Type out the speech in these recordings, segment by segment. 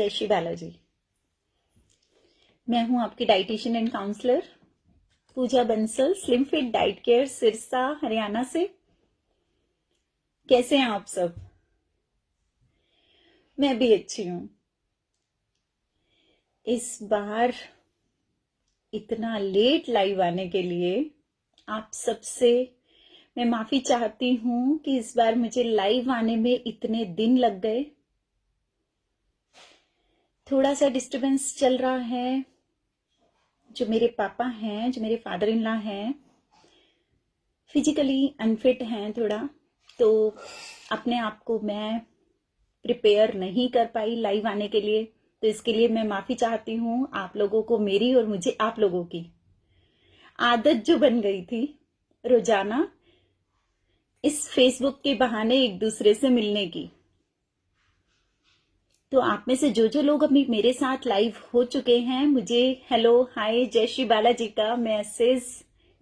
जय श्री बालाजी। मैं हूं आपकी dietitian and counsellor Pooja Bansal, slim fit diet care, Sirsa, Haryana से। कैसे हैं आप सब? मैं भी अच्छी हूं। इस बार इतना लेट लाइव आने के लिए आप सबसे मैं माफी चाहती हूं कि इस बार मुझे लाइव आने में इतने दिन लग गए। थोड़ा सा डिस्टरबेंस चल रहा है। जो मेरे पापा हैं, जो मेरे फादर इन लॉ हैं, फिजिकली अनफिट हैं थोड़ा, तो अपने आप को मैं प्रिपेयर नहीं कर पाई लाइव आने के लिए। तो इसके लिए मैं माफी चाहती हूँ आप लोगों को मेरी, और मुझे आप लोगों की। आदत जो बन गई थी रोजाना इस फेसबुक के बहाने एक दूसरे से मिलने की, तो आप में से जो जो लोग अभी मेरे साथ लाइव हो चुके हैं, मुझे हेलो, हाय, जय श्री बालाजी का मैसेज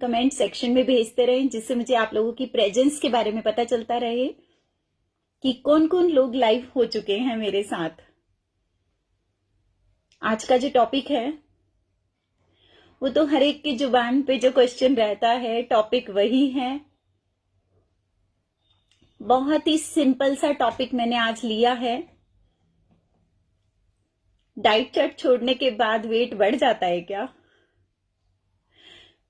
कमेंट सेक्शन में भेजते रहें, जिससे मुझे आप लोगों की प्रेजेंस के बारे में पता चलता रहे कि कौन कौन लोग लाइव हो चुके हैं मेरे साथ। आज का जो टॉपिक है वो तो हर एक की जुबान पे जो क्वेश्चन रहता है, टॉपिक वही है। बहुत ही सिंपल सा टॉपिक मैंने आज लिया है। डाइट चार्ट छोड़ने के बाद वेट बढ़ जाता है क्या?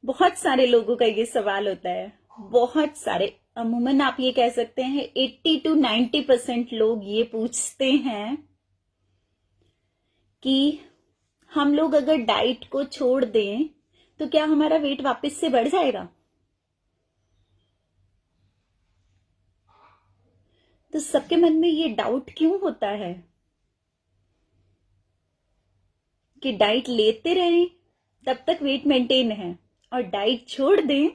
बहुत सारे लोगों का ये सवाल होता है। बहुत सारे, अमूमन आप ये कह सकते हैं 80 to 90% लोग ये पूछते हैं कि हम लोग अगर डाइट को छोड़ दें तो क्या हमारा वेट वापस से बढ़ जाएगा? तो सबके मन में ये डाउट क्यों होता है कि डाइट लेते रहें तब तक वेट मेंटेन है, और डाइट छोड़ दें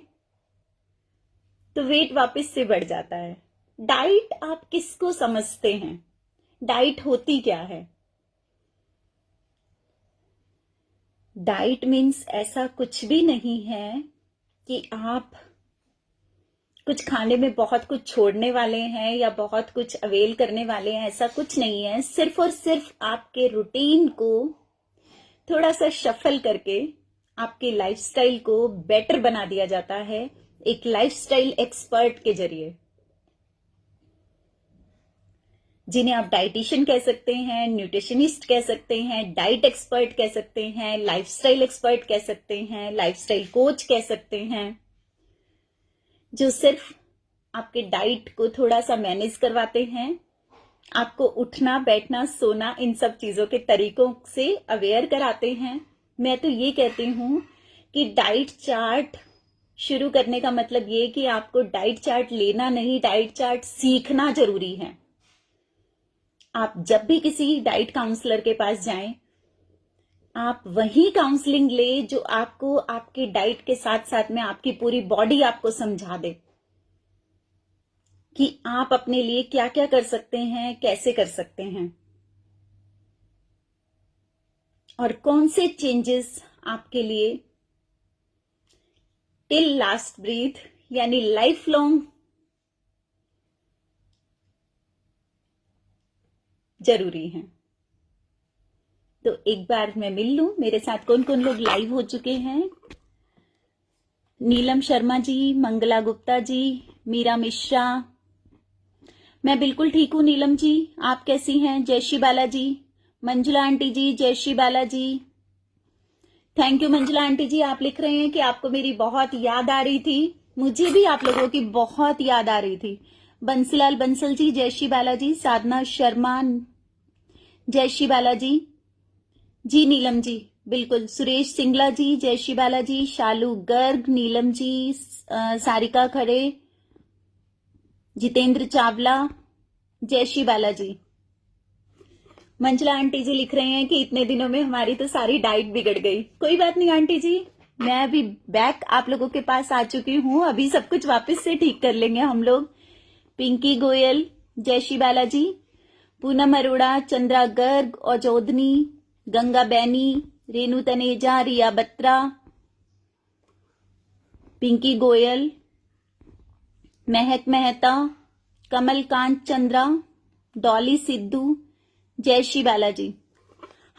तो वेट वापस से बढ़ जाता है। डाइट आप किसको समझते हैं? डाइट होती क्या है? डाइट मीन्स ऐसा कुछ भी नहीं है कि आप कुछ खाने में बहुत कुछ छोड़ने वाले हैं या बहुत कुछ अवेल करने वाले हैं। ऐसा कुछ नहीं है। सिर्फ और सिर्फ आपके रूटीन को थोड़ा सा शफल करके आपके लाइफस्टाइल को बेटर बना दिया जाता है एक लाइफस्टाइल एक्सपर्ट के जरिए, जिन्हें आप डाइटिशियन कह सकते हैं, न्यूट्रिशनिस्ट कह सकते हैं, डाइट एक्सपर्ट कह सकते हैं, लाइफस्टाइल एक्सपर्ट कह सकते हैं, लाइफस्टाइल कोच कह सकते हैं, जो सिर्फ आपके डाइट को थोड़ा सा मैनेज करवाते हैं, आपको उठना, बैठना, सोना, इन सब चीजों के तरीकों से अवेयर कराते हैं। मैं तो ये कहती हूं कि डाइट चार्ट शुरू करने का मतलब ये कि आपको डाइट चार्ट लेना नहीं, डाइट चार्ट सीखना जरूरी है। आप जब भी किसी डाइट काउंसलर के पास जाएं, आप वही काउंसलिंग ले जो आपको आपके डाइट के साथ साथ में आपकी पूरी बॉडी आपको समझा दे कि आप अपने लिए क्या क्या कर सकते हैं, कैसे कर सकते हैं, और कौन से चेंजेस आपके लिए टिल लास्ट ब्रीथ यानी लाइफ लॉन्ग जरूरी है। तो एक बार मैं मिल लूं, मेरे साथ कौन कौन लोग लाइव हो चुके हैं। नीलम शर्मा जी, मंगला गुप्ता जी, मीरा मिश्रा। मैं बिल्कुल ठीक हूं नीलम जी, आप कैसी हैं? जय श्री बालाजी। मंजुला आंटी जी, जय Shri Balaji. Thank you Manjula aunty ji, आप लिख रहे हैं कि आपको मेरी बहुत याद आ रही थी। मुझे भी आप लोगों की बहुत याद आ रही थी। बंसीलाल बंसल जी, जय श्री बालाजी। साधना शर्मा, जय श्री बालाजी जी। नीलम जी बिल्कुल। सुरेश सिंगला जी, जय श्री बालाजी। शालू गर्ग, नीलम जी, सारिका खड़े, जितेंद्र चावला, जय श्री बालाजी। मंजुला आंटी जी लिख रहे हैं कि इतने दिनों में हमारी तो सारी डाइट बिगड़ गई। कोई बात नहीं आंटी जी, मैं अभी बैक आप लोगों के पास आ चुकी हूं। अभी सब कुछ वापस से ठीक कर लेंगे हम लोग। पिंकी गोयल, जय श्री बालाजी। पूनम अरोड़ा, चंद्रा गर्ग, औजोधनी, गंगा बैनी, रेनू तनेजा, रिया बत्रा, पिंकी गोयल, महक मेहता, कमल कांत चंद्रा, डॉली सिद्धू, जय श्री बालाजी।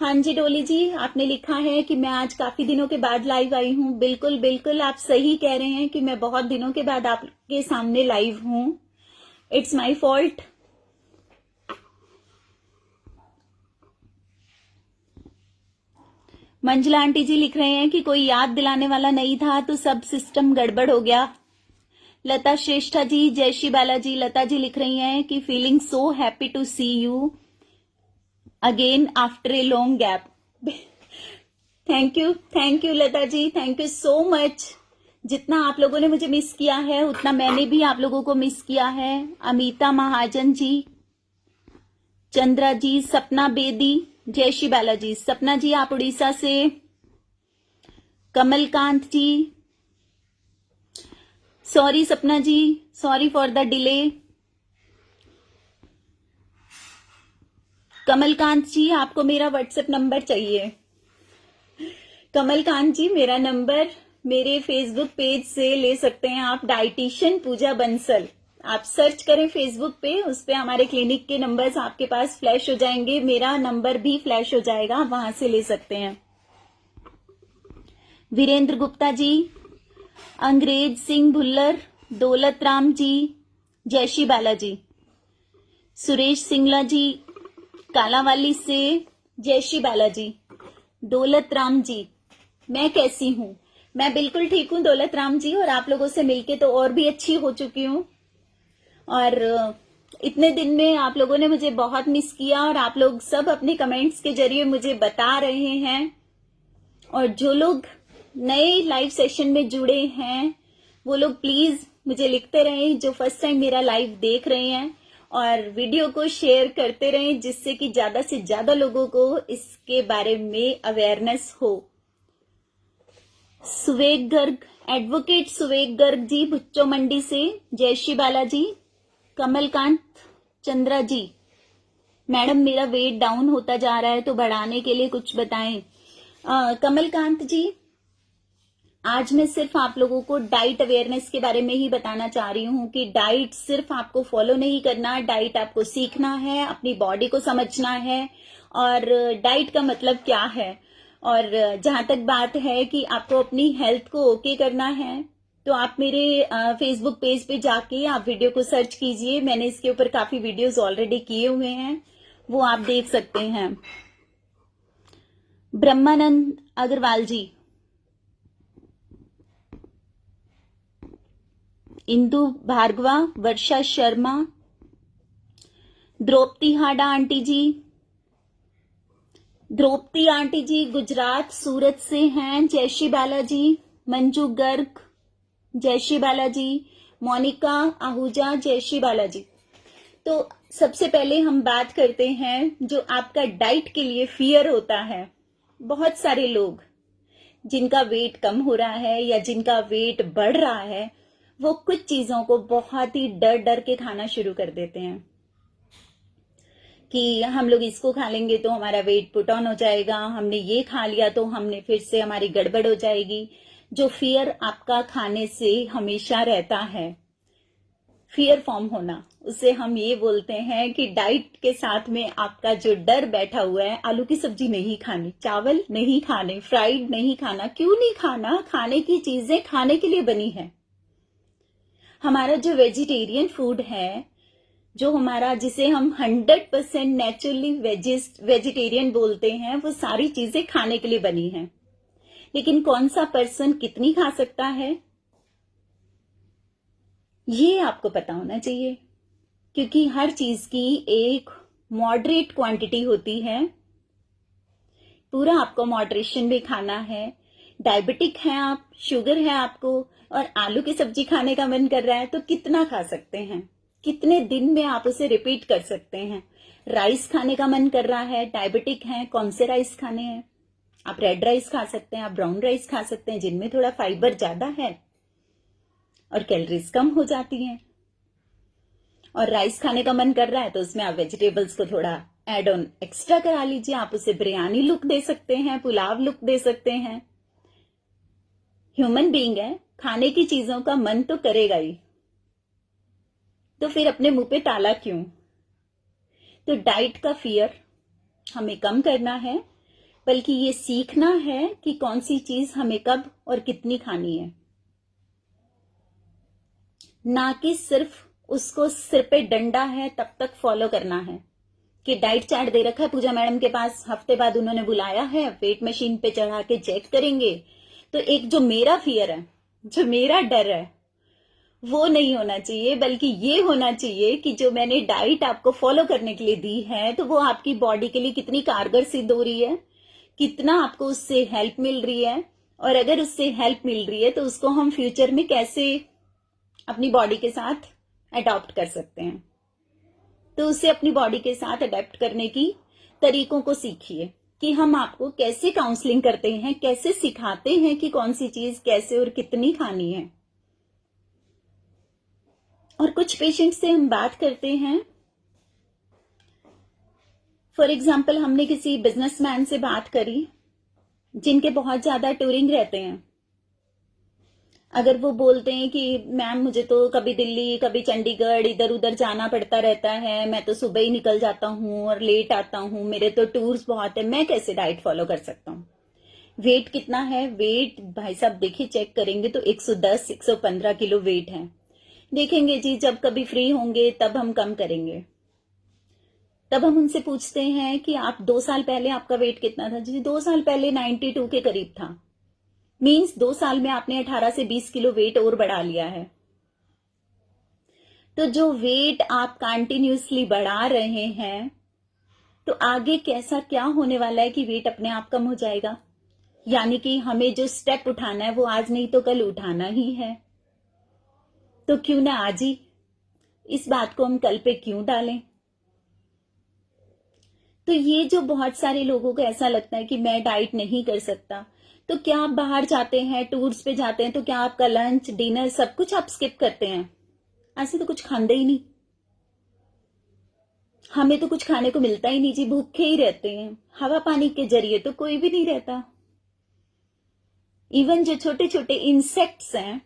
हाँ जी डोली जी, आपने लिखा है कि मैं आज काफी दिनों के बाद लाइव आई हूँ। बिल्कुल बिल्कुल, आप सही कह रहे हैं कि मैं बहुत दिनों के बाद आपके सामने लाइव हूँ। It's my fault. Manjula aunty ji लिख रहे हैं कि कोई याद दिलाने वाला नहीं था तो सब सिस्टम गड़बड़ हो गया। लता श्रेष्ठा जी, जय श्री बालाजी। लता जी लिख रही हैं कि feeling so happy to see you again after a long gap. Thank you Lata ji, thank you so much. जितना आप लोगों ने मुझे मिस किया है उतना मैंने भी आप लोगों को मिस किया है। अमिता महाजन जी, चंद्रा जी, सपना बेदी, जय श्री बालाजी। सपना जी आप उड़ीसा से। Kamalkant ji, sorry Sapna ji, sorry for the delay. Kamalkant ji आपको मेरा व्हाट्सएप नंबर चाहिए। कमलकांत जी मेरा नंबर मेरे फेसबुक पेज से ले सकते हैं आप, डाइटिशियन पूजा बंसल। आप सर्च करें फेसबुक पे, उस पे हमारे क्लिनिक के नंबर्स आपके पास फ्लैश हो जाएंगे, मेरा नंबर भी फ्लैश हो जाएगा, आप वहां से ले सकते हैं। वीरेंद्र गुप्ता जी, अंग्रेज सिंह भुल्लर, दौलत राम जी, जय श्री बालाजी। सुरेश सिंगला जी, कालावाली से, जय श्री बालाजी। दौलत राम जी, मैं कैसी हूँ? मैं बिल्कुल ठीक हूँ दौलत राम जी, और आप लोगों से मिलके तो और भी अच्छी हो चुकी हूँ। और इतने दिन में आप लोगों ने मुझे बहुत मिस किया और आप लोग सब अपने कमेंट्स के जरिए मुझे बता रहे हैं। और जो लोग नए लाइव सेशन में जुड़े हैं वो लोग प्लीज मुझे लिखते रहें, जो फर्स्ट टाइम मेरा लाइव देख रहे हैं, और वीडियो को शेयर करते रहें जिससे कि ज्यादा से ज्यादा लोगों को इसके बारे में अवेयरनेस हो। सुवेग गर्ग, एडवोकेट सुवेग गर्ग जी भुच्चो मंडी से, जय श्री बालाजी। कमलकांत चंद्रा जी, मैडम मेरा वेट डाउन होता जा रहा है तो बढ़ाने के लिए कुछ बताएं। कमलकांत जी, आज मैं सिर्फ आप लोगों को डाइट अवेयरनेस के बारे में ही बताना चाह रही हूँ कि डाइट सिर्फ आपको फॉलो नहीं करना, डाइट आपको सीखना है, अपनी बॉडी को समझना है और डाइट का मतलब क्या है। और जहां तक बात है कि आपको अपनी हेल्थ को ओके करना है तो आप मेरे फेसबुक पेज पे जाके आप वीडियो को सर्च कीजिए, मैंने इसके ऊपर काफी वीडियोस ऑलरेडी किए हुए हैं, वो आप देख सकते हैं। ब्रह्मानंद अग्रवाल जी, इंदु भार्गवा, वर्षा शर्मा, द्रौपदी हाडा आंटी जी, द्रौपदी आंटी जी गुजरात सूरत से हैं, जय श्री बालाजी। मंजू गर्ग, जय श्री बालाजी। मोनिका आहूजा, जय श्री बालाजी। तो सबसे पहले हम बात करते हैं जो आपका डाइट के लिए फियर होता है। बहुत सारे लोग जिनका वेट कम हो रहा है या जिनका वेट बढ़ रहा है वो कुछ चीजों को बहुत ही डर डर के खाना शुरू कर देते हैं कि हम लोग इसको खा लेंगे तो हमारा वेट पुट ऑन हो जाएगा, हमने ये खा लिया तो हमने फिर से हमारी गड़बड़ हो जाएगी। जो फियर आपका खाने से हमेशा रहता है, फियर फॉर्म होना, उसे हम ये बोलते हैं कि डाइट के साथ में आपका जो डर बैठा हुआ है, आलू की सब्जी नहीं खानी, चावल नहीं खाने, फ्राइड नहीं खाना। क्यों नहीं खाना? खाने की चीजें खाने के लिए बनी है। हमारा जो वेजिटेरियन फूड है, जो हमारा जिसे हम 100% नेचुरली वेजिटेरियन बोलते हैं, वो सारी चीजें खाने के लिए बनी हैं। लेकिन कौन सा पर्सन कितनी खा सकता है ये आपको पता होना चाहिए, क्योंकि हर चीज की एक मॉडरेट क्वांटिटी होती है। पूरा आपको मॉडरेशन में खाना है। डायबिटिक है आप, शुगर है आपको, और आलू की सब्जी खाने का मन कर रहा है तो कितना खा सकते हैं? कितने दिन में आप उसे रिपीट कर सकते हैं? राइस खाने का मन कर रहा है, डायबिटिक है, कौन से राइस खाने हैं? आप रेड राइस खा सकते हैं, आप ब्राउन राइस खा सकते हैं, जिनमें थोड़ा फाइबर ज्यादा है और कैलोरीज कम हो जाती हैं। और राइस खाने का मन कर रहा है तो उसमें आप वेजिटेबल्स को थोड़ा एड ऑन एक्स्ट्रा करा लीजिए, आप उसे बिरयानी लुक दे सकते हैं, पुलाव लुक दे सकते हैं। ह्यूमन बीइंग है, खाने की चीजों का मन तो करेगा ही, तो फिर अपने मुंह पे ताला क्यों? तो डाइट का फियर हमें कम करना है। बल्कि ये सीखना है कि कौन सी चीज हमें कब और कितनी खानी है, ना कि सिर्फ उसको सिर पे डंडा है तब तक फॉलो करना है। कि डाइट चार्ट दे रखा है पूजा मैडम के पास, हफ्ते बाद उन्होंने बुलाया है, वेट मशीन पे चढ़ा के चेक करेंगे। तो एक जो मेरा फियर है, जो मेरा डर है, वो नहीं होना चाहिए, बल्कि ये होना चाहिए कि जो मैंने डाइट आपको फॉलो करने के लिए दी है, तो वो आपकी बॉडी के लिए कितनी कारगर सिद्ध हो रही है, कितना आपको उससे हेल्प मिल रही है, और अगर उससे हेल्प मिल रही है तो उसको हम फ्यूचर में कैसे अपनी बॉडी के साथ अडॉप्ट कर सकते हैं। तो उसे अपनी बॉडी के साथ अडेप्ट करने की तरीकों को सीखिए कि हम आपको कैसे काउंसलिंग करते हैं, कैसे सिखाते हैं कि कौन सी चीज कैसे और कितनी खानी है। और कुछ पेशेंट से हम बात करते हैं, फॉर एग्जाम्पल हमने किसी बिजनेसमैन से बात करी जिनके बहुत ज्यादा टूरिंग रहते हैं। अगर वो बोलते हैं कि मैम मुझे तो कभी दिल्ली कभी चंडीगढ़ इधर उधर जाना पड़ता रहता है, मैं तो सुबह ही निकल जाता हूँ और लेट आता हूँ, मेरे तो टूर्स बहुत है, मैं कैसे डाइट फॉलो कर सकता हूँ। वेट कितना है? वेट भाई साहब देखिए, चेक करेंगे तो 110 115 किलो वेट है। देखेंगे जी, जब कभी फ्री होंगे तब हम कम करेंगे। तब हम उनसे पूछते हैं कि आप 2 साल पहले आपका वेट कितना था? जी 2 साल पहले 92 के करीब था। मीन्स 2 साल में आपने 18 से 20 किलो वेट और बढ़ा लिया है। तो जो वेट आप कंटिन्यूसली बढ़ा रहे हैं, तो आगे कैसा क्या होने वाला है कि वेट अपने आप कम हो जाएगा। यानी कि हमें जो स्टेप उठाना है वो आज नहीं तो कल उठाना ही है। तो क्यों ना आज ही इस बात को हम कल पे क्यों डालें। तो ये जो बहुत सारे लोगों को ऐसा लगता है कि मैं डाइट नहीं कर सकता, तो क्या आप बाहर जाते हैं, टूर्स पे जाते हैं, तो क्या आपका लंच डिनर सब कुछ आप स्किप करते हैं? ऐसे तो कुछ खाते ही नहीं। हमें तो कुछ खाने को मिलता ही नहीं जी, भूखे ही रहते हैं। हवा पानी के जरिए तो कोई भी नहीं रहता। इवन जो छोटे छोटे इंसेक्ट्स हैं,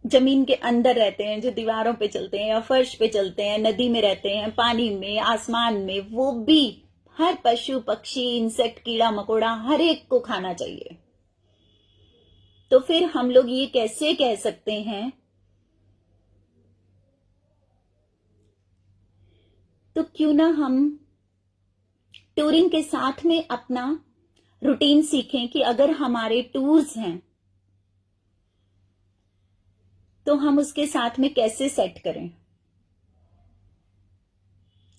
जमीन के अंदर रहते हैं, जो दीवारों पे चलते हैं या फर्श पे चलते हैं, नदी में रहते हैं, पानी में, आसमान में, वो भी हर पशु पक्षी इंसेक्ट कीड़ा मकोड़ा हर एक को खाना चाहिए। तो फिर हम लोग ये कैसे कह सकते हैं? तो क्यों ना हम टूरिंग के साथ में अपना रूटीन सीखें कि अगर हमारे टूर्स हैं तो हम उसके साथ में कैसे सेट करें,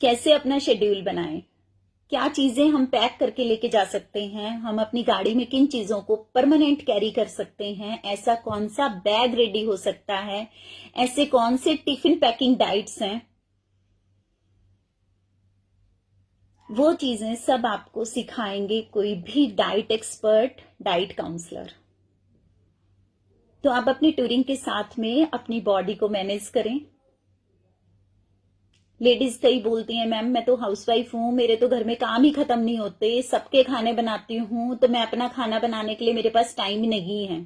कैसे अपना शेड्यूल बनाएं, क्या चीजें हम पैक करके लेके जा सकते हैं, हम अपनी गाड़ी में किन चीजों को परमानेंट कैरी कर सकते हैं, ऐसा कौन सा बैग रेडी हो सकता है, ऐसे कौन से टिफिन पैकिंग डाइट्स हैं, वो चीजें सब आपको सिखाएंगे कोई भी डाइट एक्सपर्ट, डाइट काउंसलर। तो आप अपनी टूरिंग के साथ में अपनी बॉडी को मैनेज करें। लेडीज कई बोलती हैं मैम मैं तो हाउसवाइफ हूं, मेरे तो घर में काम ही खत्म नहीं होते, सबके खाने बनाती हूं, तो मैं अपना खाना बनाने के लिए मेरे पास टाइम नहीं है।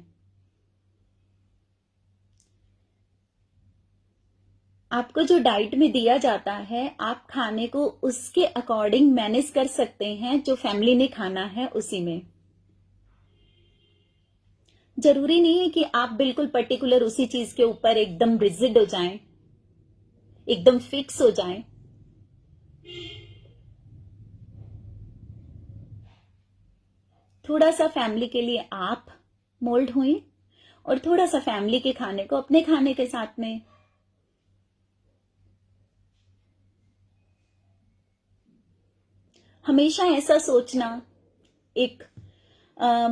आपको जो डाइट में दिया जाता है, आप खाने को उसके अकॉर्डिंग मैनेज कर सकते हैं, जो फैमिली ने खाना है उसी में। जरूरी नहीं है कि आप बिल्कुल पर्टिकुलर उसी चीज के ऊपर एकदम रिजिड हो जाएं, एकदम फिक्स हो जाएं। थोड़ा सा फैमिली के लिए आप मोल्ड हुए और थोड़ा सा फैमिली के खाने को अपने खाने के साथ में। हमेशा ऐसा सोचना, एक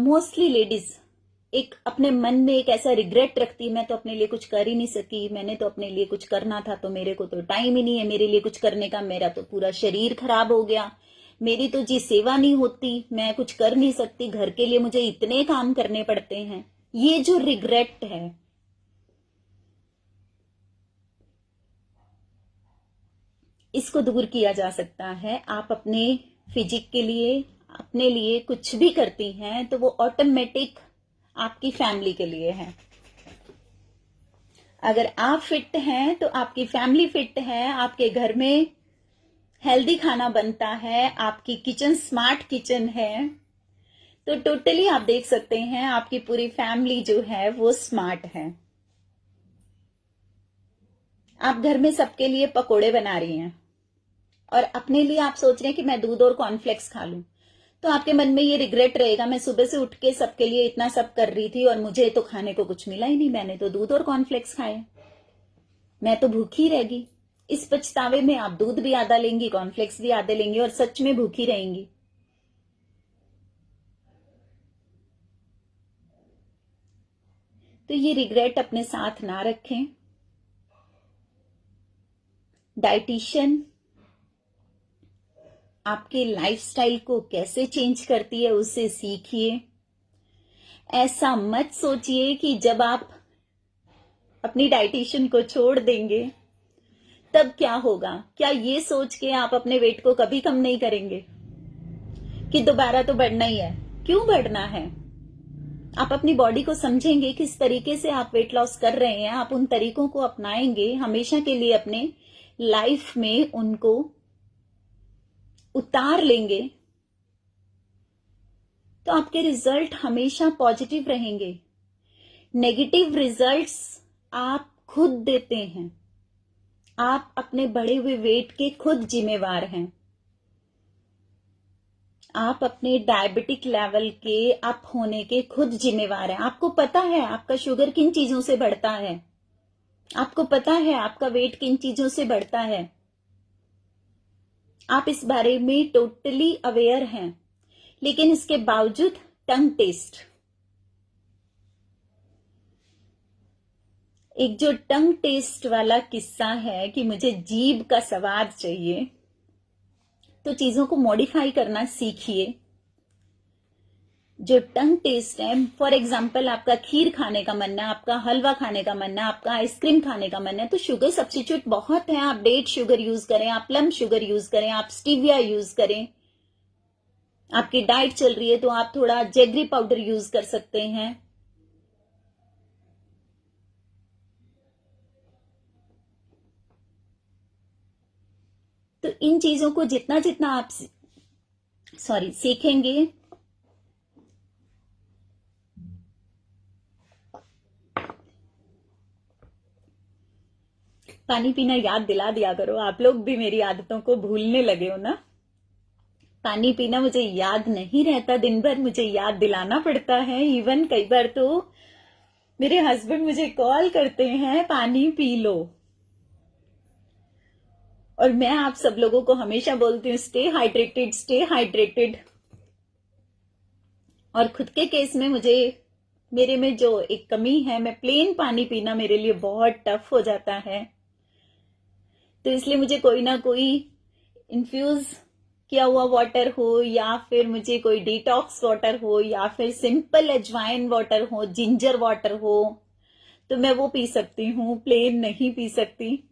मोस्टली लेडीज एक अपने मन में एक ऐसा रिग्रेट रखती है, मैं तो अपने लिए कुछ कर ही नहीं सकी, मैंने तो अपने लिए कुछ करना था तो मेरे को तो टाइम ही नहीं है मेरे लिए कुछ करने का, मेरा तो पूरा शरीर खराब हो गया, मेरी तो जी सेवा नहीं होती, मैं कुछ कर नहीं सकती, घर के लिए मुझे इतने काम करने पड़ते हैं। ये जो रिग्रेट है, इसको दूर किया जा सकता है। आप अपने फिजिक के लिए, अपने लिए कुछ भी करती हैं तो वो ऑटोमेटिक आपकी फैमिली के लिए है। अगर आप फिट हैं तो आपकी फैमिली फिट है, आपके घर में हेल्दी खाना बनता है, आपकी किचन स्मार्ट किचन है, तो टोटली आप देख सकते हैं आपकी पूरी फैमिली जो है वो स्मार्ट है। आप घर में सबके लिए पकोड़े बना रही हैं और अपने लिए आप सोच रहे हैं कि मैं दूध और कॉर्नफ्लेक्स खा लूं, तो आपके मन में ये रिग्रेट रहेगा, मैं सुबह से उठ के सबके लिए इतना सब कर रही थी और मुझे तो खाने को कुछ मिला ही नहीं, मैंने तो दूध और कॉर्नफ्लेक्स खाए, मैं तो भूखी रहेगी। इस पछतावे में आप दूध भी आधा लेंगी, कॉर्नफ्लेक्स भी आधे लेंगी और सच में भूखी रहेंगी। तो ये रिग्रेट अपने साथ ना रखें। डाइटिशियन आपके लाइफस्टाइल को कैसे चेंज करती है उससे सीखिए। ऐसा मत सोचिए कि जब आप अपनी डाइटिशियन को छोड़ देंगे तब क्या होगा। क्या ये सोच के आप अपने वेट को कभी कम नहीं करेंगे कि दोबारा तो बढ़ना ही है? क्यों बढ़ना है? आप अपनी बॉडी को समझेंगे, किस तरीके से आप वेट लॉस कर रहे हैं, आप उन तरीकों को अपनाएंगे, हमेशा के लिए अपने लाइफ में उनको उतार लेंगे, तो आपके रिजल्ट हमेशा पॉजिटिव रहेंगे। नेगेटिव रिजल्ट्स आप खुद देते हैं, आप अपने बढ़े हुए वेट के खुद जिम्मेवार हैं। आप अपने डायबिटिक लेवल के अप होने के खुद जिम्मेवार हैं। आपको पता है आपका शुगर किन चीजों से बढ़ता है, आपको पता है आपका वेट किन चीजों से बढ़ता है, आप इस बारे में टोटली अवेयर हैं, लेकिन इसके बावजूद टंग टेस्ट, एक जो टंग टेस्ट वाला किस्सा है कि मुझे जीभ का स्वाद चाहिए, तो चीजों को मॉडिफाई करना सीखिए। जो टंग टेस्ट है, फॉर एग्जाम्पल आपका खीर खाने का मन है, आपका हलवा खाने का मन है, आपका आइसक्रीम खाने का मन है, तो शुगर सब्स्टिट्यूट बहुत है। आप डेट शुगर यूज करें, आप प्लम शुगर यूज करें, आप स्टीविया यूज करें। आपकी डाइट चल रही है तो आप थोड़ा जेगरी पाउडर यूज कर सकते हैं। तो इन चीजों को जितना जितना आप सीखेंगे, पानी पीना याद दिला दिया करो। आप लोग भी मेरी आदतों को भूलने लगे हो ना। पानी पीना मुझे याद नहीं रहता, दिन भर मुझे याद दिलाना पड़ता है। इवन कई बार तो मेरे हस्बैंड मुझे कॉल करते हैं, पानी पी लो, और मैं आप सब लोगों को हमेशा बोलती हूँ स्टे हाइड्रेटेड, स्टे हाइड्रेटेड। और खुद के केस में मुझे, मेरे में जो एक कमी है, मैं प्लेन पानी पीना मेरे लिए बहुत टफ हो जाता है, तो इसलिए मुझे कोई ना कोई इन्फ्यूज किया हुआ वाटर हो, या फिर मुझे कोई डिटॉक्स वाटर हो, या फिर सिंपल अजवाइन वाटर हो, जिंजर वाटर हो, तो मैं वो पी सकती हूँ, प्लेन नहीं पी सकती।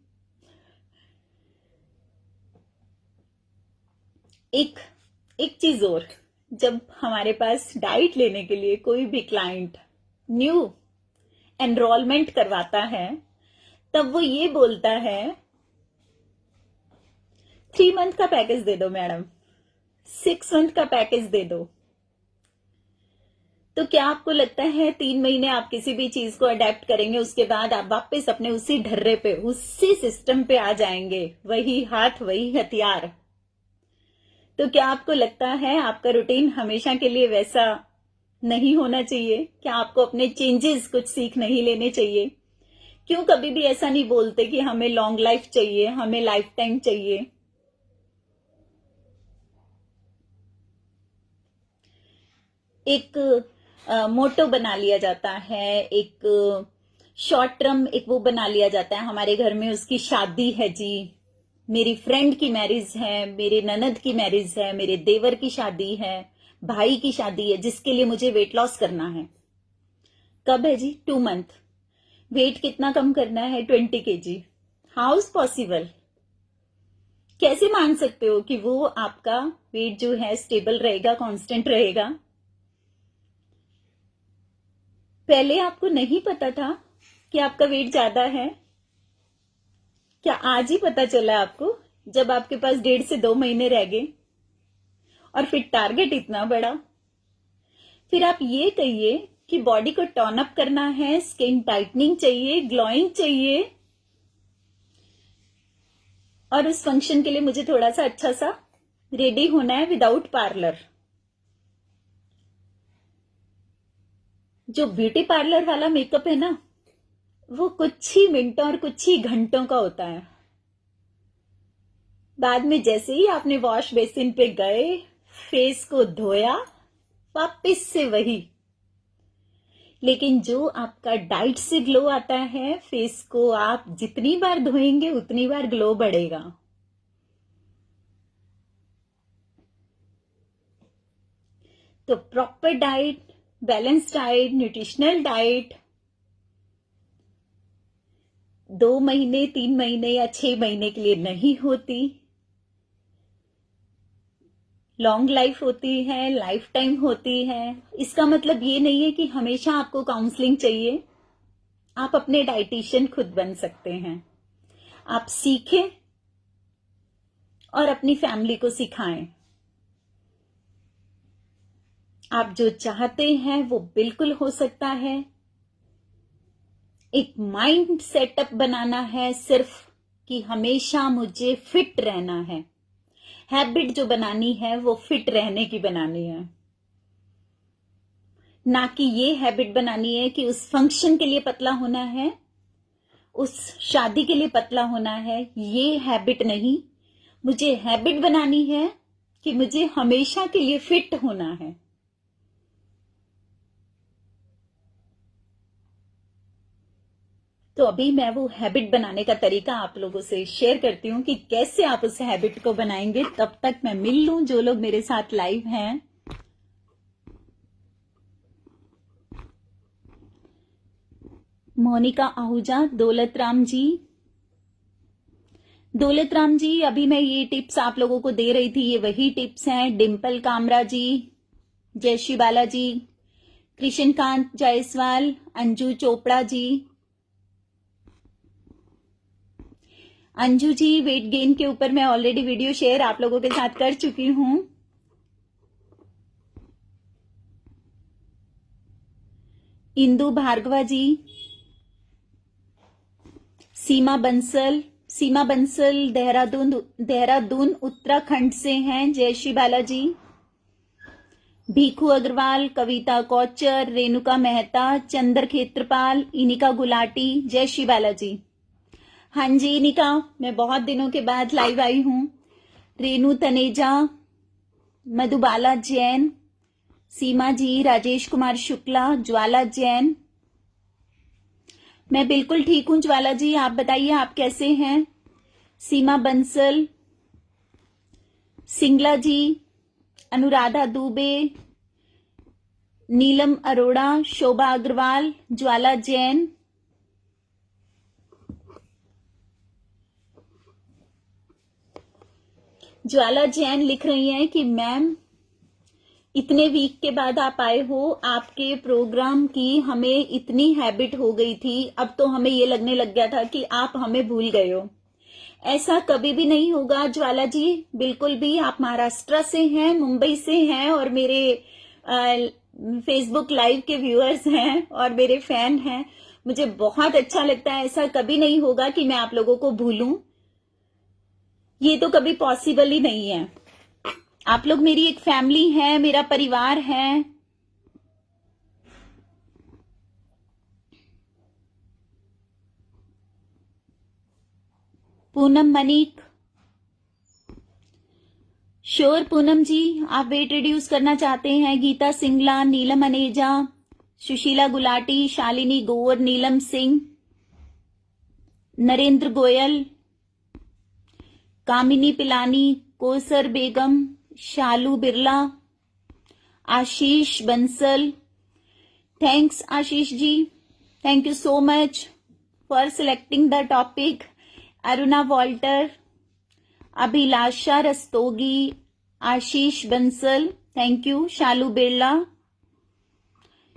एक चीज और, जब हमारे पास डाइट लेने के लिए कोई भी क्लाइंट न्यू एनरोलमेंट करवाता है, तब वो ये बोलता है 3 मंथ का पैकेज दे दो मैडम, 6 मंथ का पैकेज दे दो। तो क्या आपको लगता है 3 महीने आप किसी भी चीज को अडेप्ट करेंगे, उसके बाद आप वापस अपने उसी ढर्रे पे, उसी सिस्टम पे आ जाएंगे, वही हाथ वही हथियार? तो क्या आपको लगता है आपका रूटीन हमेशा के लिए वैसा नहीं होना चाहिए? क्या आपको अपने चेंजेस कुछ सीख नहीं लेने चाहिए? क्यों कभी भी ऐसा नहीं बोलते कि हमें लॉन्ग लाइफ चाहिए, हमें लाइफ टाइम चाहिए? एक मोटो बना लिया जाता है, एक शॉर्ट टर्म एक वो बना लिया जाता है, हमारे घर में उसकी शादी है जी, मेरी फ्रेंड की मैरिज है, मेरे ननद की मैरिज है, मेरे देवर की शादी है, भाई की शादी है, जिसके लिए मुझे वेट लॉस करना है। कब है जी? 2 मंथ। वेट कितना कम करना है? 20 kg। How is possible? कैसे मान सकते हो कि वो आपका वेट जो है स्टेबल रहेगा, कांस्टेंट रहेगा? पहले आपको नहीं पता था कि आपका वेट ज्यादा है? क्या आज ही पता चला आपको? जब आपके पास 1.5 से 2 महीने रह गए और फिर टारगेट इतना बड़ा। फिर आप ये कहिए कि बॉडी को टर्न अप करना है, स्किन टाइटनिंग चाहिए, ग्लोइंग चाहिए, और उस फंक्शन के लिए मुझे थोड़ा सा अच्छा सा रेडी होना है विदाउट पार्लर। जो ब्यूटी पार्लर वाला मेकअप है ना, वो कुछ ही मिनटों और कुछ ही घंटों का होता है। बाद में जैसे ही आपने वॉश बेसिन पे गए, फेस को धोया, वापस से वही। लेकिन जो आपका डाइट से ग्लो आता है, फेस को आप जितनी बार धोएंगे उतनी बार ग्लो बढ़ेगा। तो proper diet, balance diet, nutritional diet 2 महीने, 3 महीने या 6 महीने के लिए नहीं होती। लॉन्ग लाइफ होती है, लाइफ टाइम होती है। इसका मतलब ये नहीं है कि हमेशा आपको काउंसलिंग चाहिए। आप अपने डाइटिशियन खुद बन सकते हैं। आप सीखें और अपनी फैमिली को सिखाएं। आप जो चाहते हैं वो बिल्कुल हो सकता है। एक माइंड सेटअप बनाना है सिर्फ कि हमेशा मुझे फिट रहना है। हैबिट जो बनानी है वो फिट रहने की बनानी है, ना कि ये हैबिट बनानी है कि उस फंक्शन के लिए पतला होना है, उस शादी के लिए पतला होना है। ये हैबिट नहीं, मुझे हैबिट बनानी है कि मुझे हमेशा के लिए फिट होना है। तो अभी मैं वो हैबिट बनाने का तरीका आप लोगों से शेयर करती हूँ कि कैसे आप उस हैबिट को बनाएंगे। तब तक मैं मिल लूं जो लोग मेरे साथ लाइव हैं। मोनिका आहूजा, दौलत राम जी, अभी मैं ये टिप्स आप लोगों को दे रही थी, ये वही टिप्स हैं। डिम्पल कामरा जी, जय श्री बालाजी, कृष्णकांत जायसवाल, अंजू चोपड़ा जी, अंजू जी वेट गेन के ऊपर मैं ऑलरेडी वीडियो शेयर आप लोगों के साथ कर चुकी हूं। इंदु भार्गवा जी, सीमा बंसल देहरादून उत्तराखंड से हैं, जय श्री बालाजी। भीखू अग्रवाल, कविता कौचर, रेणुका मेहता, चंद्र खेत्रपाल, इनिका गुलाटी, जय श्री बालाजी। हाँ जी इनिका, मैं बहुत दिनों के बाद लाइव आई हूं। रेणु तनेजा, मधुबाला जैन, सीमा जी, राजेश कुमार शुक्ला, ज्वाला जैन। मैं बिल्कुल ठीक हूं ज्वाला जी, आप बताइए आप कैसे हैं। सीमा बंसल, सिंगला जी, अनुराधा दुबे, नीलम अरोड़ा, शोभा अग्रवाल, ज्वाला जैन। ज्वाला जैन लिख रही हैं कि मैम इतने वीक के बाद आप आए हो, आपके प्रोग्राम की हमें इतनी हैबिट हो गई थी, अब तो हमें ये लगने लग गया था कि आप हमें भूल गए हो। ऐसा कभी भी नहीं होगा ज्वाला जी, बिल्कुल भी। आप महाराष्ट्र से हैं, मुंबई से हैं और मेरे फेसबुक लाइव के व्यूअर्स हैं और मेरे फैन हैं। मुझे बहुत अच्छा लगता है। ऐसा कभी नहीं होगा कि मैं आप लोगों को भूलूं, ये तो कभी पॉसिबल ही नहीं है। आप लोग मेरी एक फैमिली है, मेरा परिवार है। पूनम मनिक, श्योर पूनम जी, आप वेट रिड्यूस करना चाहते हैं। गीता सिंगला, नीलम Aneja, Sushila Gulati, Shalini Gover, Neelam Singh, Narendra Goyal, Kamini Pilani, Kausar Begum, Shalu Birla, Ashish Bansal. Thanks Ashish ji, thank you so much for selecting the topic. Aruna Walter, Abhilasha Rastogi, Ashish Bansal, thank you. Shalu Birla,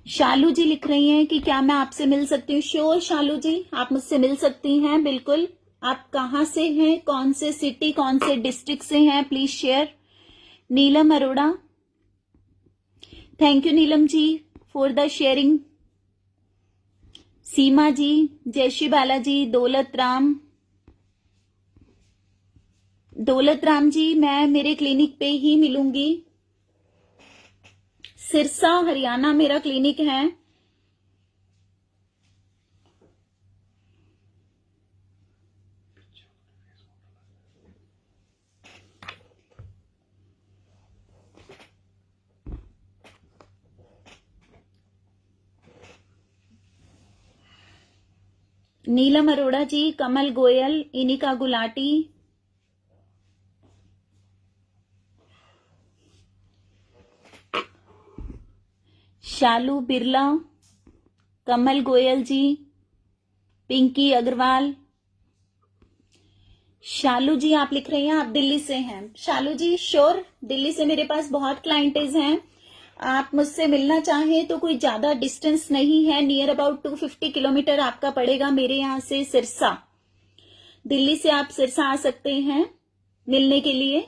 Shalu ji लिख रही हैं कि क्या मैं आपसे मिल सकती हूँ। श्योर शालू जी, आप मुझसे मिल सकती हैं, बिल्कुल आप कहाँ से हैं, कौन से सिटी, कौन से डिस्ट्रिक्ट से हैं, please share. Neelam Arora, thank you Neelam ji for the sharing. Seema ji, जय श्री बालाजी। दौलत राम जी, मैं मेरे क्लिनिक पे ही मिलूंगी। सिरसा हरियाणा मेरा क्लिनिक है। नीलम अरोड़ा जी, कमल गोयल, इनिका गुलाटी, शालू बिरला, कमल गोयल जी, पिंकी अग्रवाल। शालू जी आप लिख रही हैं आप दिल्ली से हैं। शालू जी श्योर, दिल्ली से मेरे पास बहुत क्लाइंटेज हैं। आप मुझसे मिलना चाहें तो कोई ज्यादा डिस्टेंस नहीं है, नियर अबाउट 250 किलोमीटर आपका पड़ेगा मेरे यहाँ से सिरसा। दिल्ली से आप सिरसा आ सकते हैं मिलने के लिए,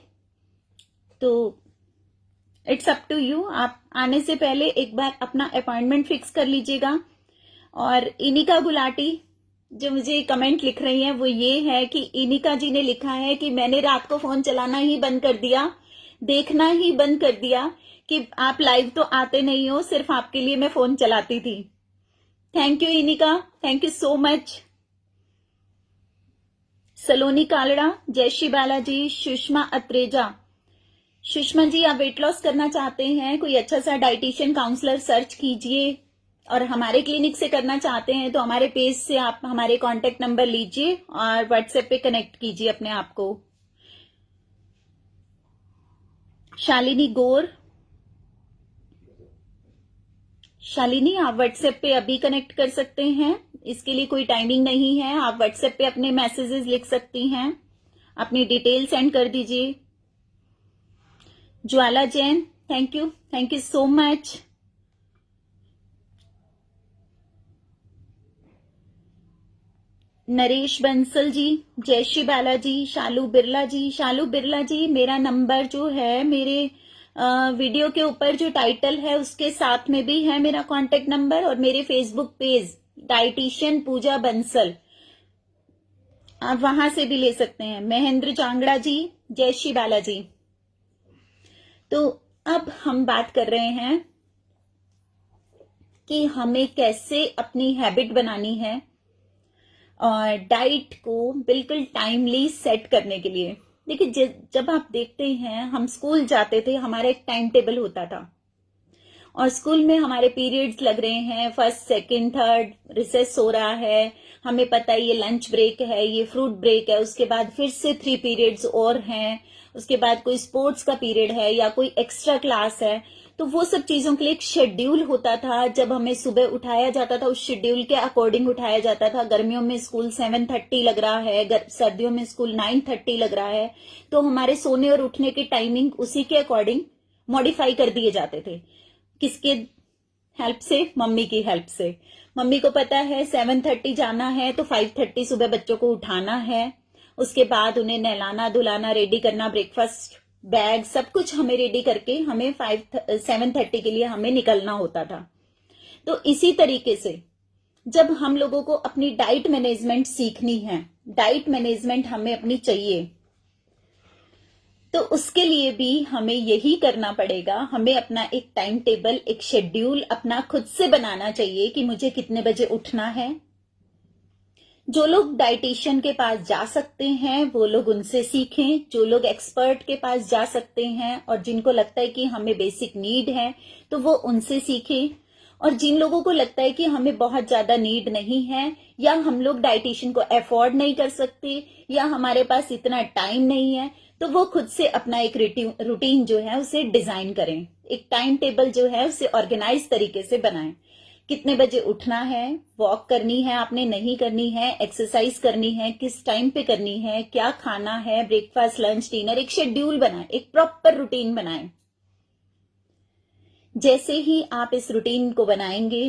तो इट्स अप टू यू। आप आने से पहले एक बार अपना अपॉइंटमेंट फिक्स कर लीजिएगा। और इनिका गुलाटी जो मुझे कमेंट लिख रही हैं वो ये है कि इनिका जी ने लिखा है कि मैंने रात को फोन चलाना ही बंद कर दिया, देखना ही बंद कर दिया कि आप लाइव तो आते नहीं हो, सिर्फ आपके लिए मैं फोन चलाती थी। Thank you Inika, thank you so much. Saloni Kalra, जय श्री बालाजी। सुषमा अत्रेजा, सुषमा जी आप वेट लॉस करना चाहते हैं, कोई अच्छा सा डाइटिशियन काउंसलर सर्च कीजिए। और हमारे क्लिनिक से करना चाहते हैं तो हमारे पेज से आप हमारे कांटेक्ट नंबर लीजिए और व्हाट्सएप पे कनेक्ट कीजिए अपने आप को। शालिनी गौर, शालिनी आप व्हाट्सएप पे अभी कनेक्ट कर सकते हैं, इसके लिए कोई टाइमिंग नहीं है। आप व्हाट्सएप पे अपने मैसेजेस लिख सकती हैं, अपनी डिटेल सेंड कर दीजिए। Jwala Jain, thank you so much. Naresh Bansal ji, जय श्री बालाजी। शालू बिरला जी, शालू बिरला जी मेरा नंबर जो है मेरे वीडियो के ऊपर जो टाइटल है उसके साथ में भी है मेरा कांटेक्ट नंबर, और मेरे फेसबुक पेज डाइटिशियन पूजा बंसल, आप वहां से भी ले सकते हैं। महेंद्र चांगड़ा जी, जय श्री बालाजी। तो अब हम बात कर रहे हैं कि हमें कैसे अपनी हैबिट बनानी है और डाइट को बिल्कुल टाइमली सेट करने के लिए। देखिए जब आप देखते हैं हम स्कूल जाते थे, हमारा एक टाइम टेबल होता था और स्कूल में हमारे पीरियड्स लग रहे हैं, फर्स्ट सेकंड थर्ड, रिसेस हो रहा है, हमें पता है ये लंच ब्रेक है, ये फ्रूट ब्रेक है, उसके बाद फिर से 3 पीरियड्स और हैं, उसके बाद कोई स्पोर्ट्स का पीरियड है या कोई एक्स्ट्रा क्लास है। तो वो सब चीजों के लिए एक शेड्यूल होता था। जब हमें सुबह उठाया जाता था उस शेड्यूल के अकॉर्डिंग उठाया जाता था। गर्मियों में स्कूल 7:30 लग रहा है, सर्दियों में स्कूल 9:30 लग रहा है, तो हमारे सोने और उठने की टाइमिंग उसी के अकॉर्डिंग मॉडिफाई कर दिए जाते थे। किसके हेल्प से? मम्मी की हेल्प से। मम्मी को पता है 7:30 जाना है तो 5:30 सुबह बच्चों को उठाना है, उसके बाद उन्हें नहलाना धुलाना, रेडी करना, ब्रेकफास्ट, बैग, सब कुछ हमें रेडी करके हमें 7:30 के लिए हमें निकलना होता था। तो इसी तरीके से जब हम लोगों को अपनी डाइट मैनेजमेंट सीखनी है, डाइट मैनेजमेंट हमें अपनी चाहिए, तो उसके लिए भी हमें यही करना पड़ेगा। हमें अपना एक टाइम टेबल, एक शेड्यूल अपना खुद से बनाना चाहिए कि मुझे कितने बजे उठना है। जो लोग डाइटिशियन के पास जा सकते हैं वो लोग उनसे सीखें, जो लोग एक्सपर्ट के पास जा सकते हैं और जिनको लगता है कि हमें बेसिक नीड है तो वो उनसे सीखें, और जिन लोगों को लगता है कि हमें बहुत ज्यादा नीड नहीं है या हम लोग डाइटिशियन को अफोर्ड नहीं कर सकते या हमारे पास इतना टाइम नहीं है, तो वो खुद से अपना एक रूटीन जो है उसे डिजाइन करें, एक टाइम टेबल जो है उसे ऑर्गेनाइज तरीके से बनाएं। कितने बजे उठना है, वॉक करनी है आपने, नहीं करनी है, एक्सरसाइज करनी है, किस टाइम पे करनी है, क्या खाना है, ब्रेकफास्ट लंच डिनर, एक शेड्यूल बनाएं, एक प्रॉपर रूटीन बनाएं। जैसे ही आप इस रूटीन को बनाएंगे,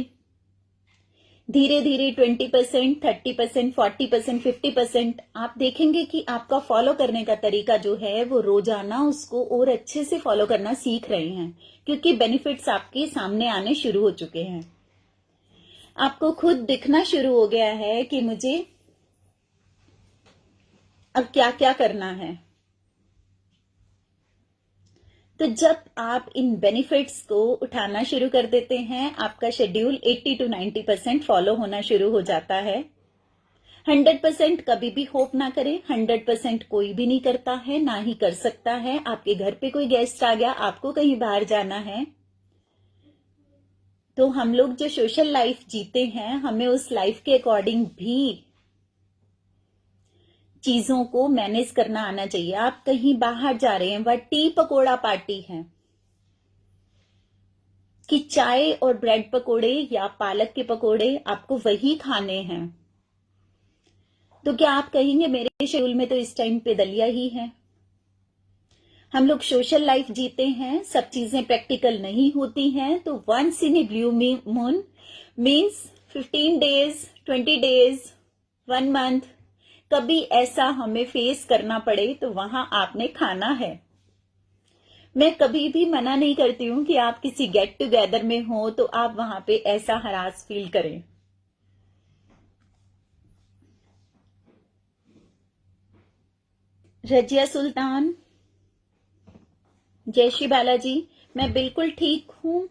धीरे धीरे 20%, 30%, 40%, 50% आप देखेंगे कि आपका फॉलो करने का तरीका जो है वो रोजाना उसको और अच्छे से फॉलो करना सीख रहे हैं, क्योंकि बेनिफिट्स आपके सामने आने शुरू हो चुके हैं। आपको खुद दिखना शुरू हो गया है कि मुझे अब क्या क्या करना है। तो जब आप इन बेनिफिट्स को उठाना शुरू कर देते हैं, आपका शेड्यूल 80 to 90% फॉलो होना शुरू हो जाता है। 100% कभी भी होप ना करें। 100% कोई भी नहीं करता है, ना ही कर सकता है। आपके घर पे कोई गेस्ट आ गया, आपको कहीं बाहर जाना है, तो हम लोग जो सोशल लाइफ जीते हैं, हमें उस लाइफ के अकॉर्डिंग भी चीजों को मैनेज करना आना चाहिए। आप कहीं बाहर जा रहे हैं, वह टी पकोड़ा पार्टी है कि चाय और ब्रेड पकोड़े या पालक के पकोड़े आपको वही खाने हैं, तो क्या आप कहेंगे मेरे शेड्यूल में तो इस टाइम पे दलिया ही है? हम लोग सोशल लाइफ जीते हैं, सब चीजें प्रैक्टिकल नहीं होती हैं, तो once in a blue moon means 15 days, 20 days, 1 month, कभी ऐसा हमें फेस करना पड़े तो वहां आपने खाना है। मैं कभी भी मना नहीं करती हूं कि आप किसी गेट टुगेदर में हो तो आप वहां पे ऐसा हरास फील करें। रजिया सुल्तान, जय श्री बालाजी, मैं बिल्कुल ठीक हूं,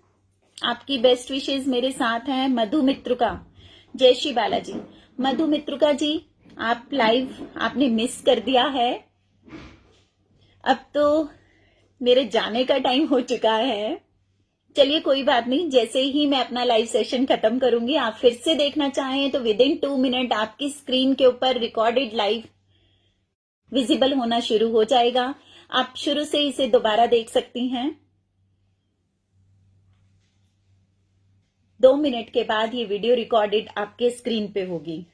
आपकी बेस्ट विशेष मेरे साथ हैं। मधु मित्रुका, जय श्री बालाजी। मधु मित्रुका जी, आप लाइव आपने मिस कर दिया है। अब तो मेरे जाने का टाइम हो चुका है। चलिए कोई बात नहीं, जैसे ही मैं अपना लाइव सेशन खत्म करूंगी, आप फिर से देखना चाहें तो विद इन 2 मिनट आपकी स्क्रीन के ऊपर रिकॉर्डेड लाइव विजिबल होना शुरू हो जाएगा। आप शुरू से इसे दोबारा देख सकती हैं। 2 मिनट के बाद ये वीडियो रिकॉर्डेड आपके स्क्रीन पे होगी।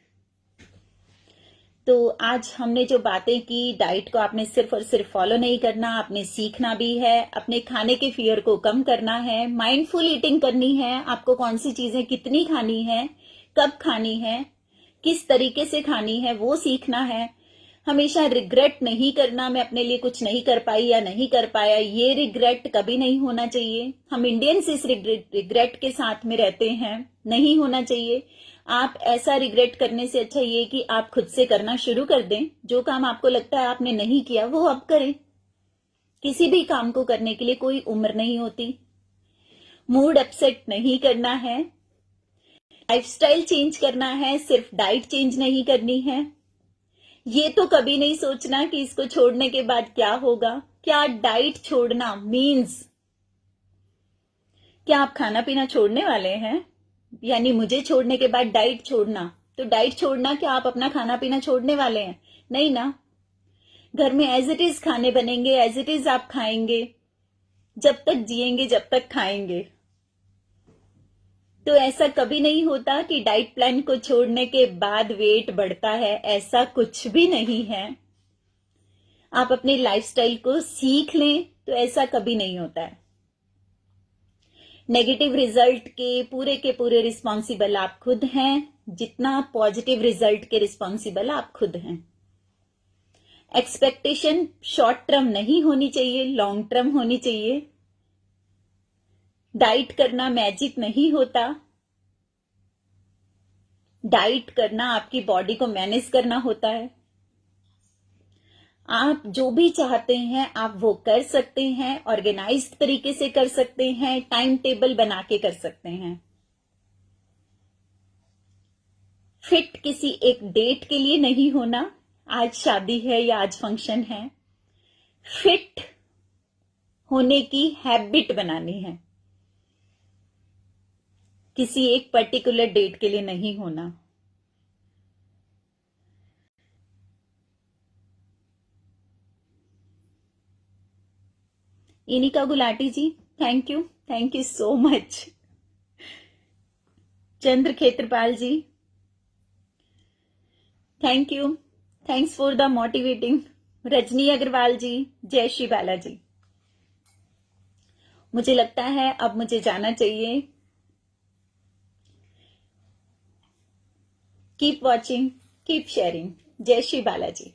तो आज हमने जो बातें की, डाइट को आपने सिर्फ और सिर्फ फॉलो नहीं करना, आपने सीखना भी है, अपने खाने के फियर को कम करना है, माइंडफुल ईटिंग करनी है, आपको कौन सी चीजें कितनी खानी है, कब खानी है, किस तरीके से खानी है, वो सीखना है। हमेशा रिग्रेट नहीं करना, मैं अपने लिए कुछ नहीं कर पाई या नहीं कर पाया, ये रिग्रेट कभी नहीं होना चाहिए। हम इंडियंस इस रिग्रेट के साथ में रहते हैं, नहीं होना चाहिए। आप ऐसा रिग्रेट करने से अच्छा ये कि आप खुद से करना शुरू कर दें। जो काम आपको लगता है आपने नहीं किया वो अब करें। किसी भी काम को करने के लिए कोई उम्र नहीं होती। मूड अपसेट नहीं करना है, लाइफस्टाइल चेंज करना है, सिर्फ डाइट चेंज नहीं करनी है। ये तो कभी नहीं सोचना कि इसको छोड़ने के बाद क्या होगा। क्या डाइट छोड़ना मीन्स क्या आप खाना पीना छोड़ने वाले हैं? यानी मुझे छोड़ने के बाद डाइट छोड़ना, तो डाइट छोड़ना क्या आप अपना खाना पीना छोड़ने वाले हैं? नहीं ना। घर में एज इट इज खाने बनेंगे, एज इट इज आप खाएंगे, जब तक जिएंगे जब तक खाएंगे। तो ऐसा कभी नहीं होता कि डाइट प्लान को छोड़ने के बाद वेट बढ़ता है, ऐसा कुछ भी नहीं है। आप अपनी लाइफस्टाइल को सीख लें तो ऐसा कभी नहीं होता है। नेगेटिव रिजल्ट के पूरे रिस्पॉन्सिबल आप खुद हैं, जितना पॉजिटिव रिजल्ट के रिस्पॉन्सिबल आप खुद हैं। एक्सपेक्टेशन शॉर्ट टर्म नहीं होनी चाहिए, लॉन्ग टर्म होनी चाहिए। डाइट करना मैजिक नहीं होता। डाइट करना आपकी बॉडी को मैनेज करना होता है। आप जो भी चाहते हैं आप वो कर सकते हैं, ऑर्गेनाइज्ड तरीके से कर सकते हैं, टाइम टेबल बना के कर सकते हैं। फिट किसी एक डेट के लिए नहीं होना, आज शादी है या आज फंक्शन है। फिट होने की हैबिट बनानी है, किसी एक पर्टिकुलर डेट के लिए नहीं होना। Inika Gulati ji, thank you so much. Chandra Khetrapal ji, thank you, thanks for the motivating. Rajni Agarwal ji, जय श्री बाला जी। मुझे लगता है अब मुझे जाना चाहिए। Keep watching, keep sharing. जय श्री बालाजी।